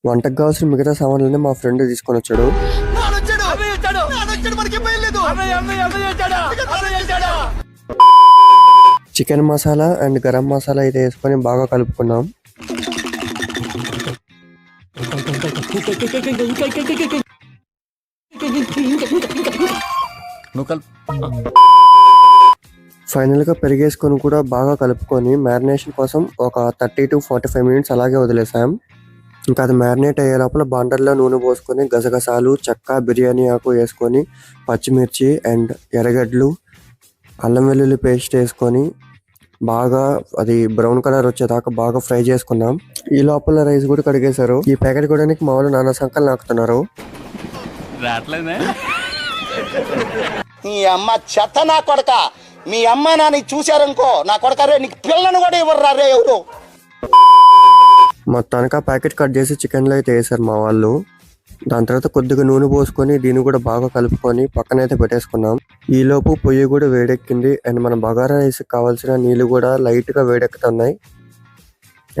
వంటకు కావాల్సిన మిగతా సామాన్లన్నీ మా ఫ్రెండ్ తీసుకొని వచ్చాడు. చికెన్ మసాలా అండ్ గరం మసాలా అయితే వేసుకొని బాగా కలుపుకున్నాం. ఫైనల్ గా పెరిగేసుకొని కూడా బాగా కలుపుకొని మ్యారినేషన్ కోసం ఒక 30 to 45 minutes అలాగే వదిలేసాం. ఇంకా అది మ్యారినేట్ అయ్యే లోపల బాండర్లో నూనె పోసుకొని గసగసాలు, చెక్క, బిర్యానీ ఆకు వేసుకొని పచ్చిమిర్చి అండ్ ఎర్రగడ్డలు, అల్లం వెల్లుల్లి పేస్ట్ వేసుకొని బాగా అది బ్రౌన్ కలర్ వచ్చేదాకా బాగా ఫ్రై చేసుకున్నాం. ఈ లోపల రైస్ కూడా కడిగేశారు. ఈ ప్యాకెట్ కూడా మా వాళ్ళు నానా సంకలు నాకుతున్నారు. మీ అమ్మ చెత్త నా కొడక, మీ అమ్మ నాని చూశారనుకో నా కొడక రే, నీకు పిల్లను కూడా ఇవ్వరు రే ఎవరు. మొత్తానికి ఆ ప్యాకెట్ కట్ చేసి చికెన్లో అయితే వేసారు మా వాళ్ళు. దాని తర్వాత కొద్దిగా నూనె పోసుకొని దీన్ని కూడా బాగా కలుపుకొని పక్కనైతే పెట్టేసుకున్నాం. ఈలోపు పొయ్యి కూడా వేడెక్కింది అండ్ మన బగారా రైస్ కావాల్సిన నీళ్ళు కూడా లైట్గా వేడెక్కుతున్నాయి.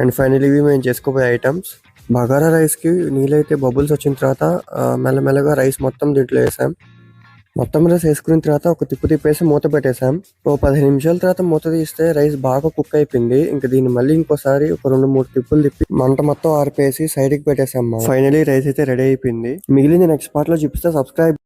అండ్ ఫైనల్ ఇవి మేము చేసుకోబోయే ఐటమ్స్. బగారా రైస్కి నీళ్ళైతే బబుల్స్ వచ్చిన తర్వాత మెల్లమెల్లగా రైస్ మొత్తం దీంట్లో వేసాం. మొత్తం రైస్ వేసుకున్న తర్వాత ఒక తిప్పు తిప్పేసి మూత పెట్టేసాం. ఓ 15 నిమిషాల తర్వాత మూత తీస్తే రైస్ బాగా కుక్ అయిపోయింది. ఇంకా దీన్ని మళ్ళీ ఇంకోసారి ఒక 2-3 తిప్పులు తిప్పి మంట మొత్తం ఆరిపేసి సైడ్ కి పెట్టేసాం. ఫైనలీ రైస్ అయితే రెడీ అయిపోయింది. మిగిలింది నెక్స్ట్ పార్ట్ లో చూపిస్తే. సబ్స్క్రైబ్.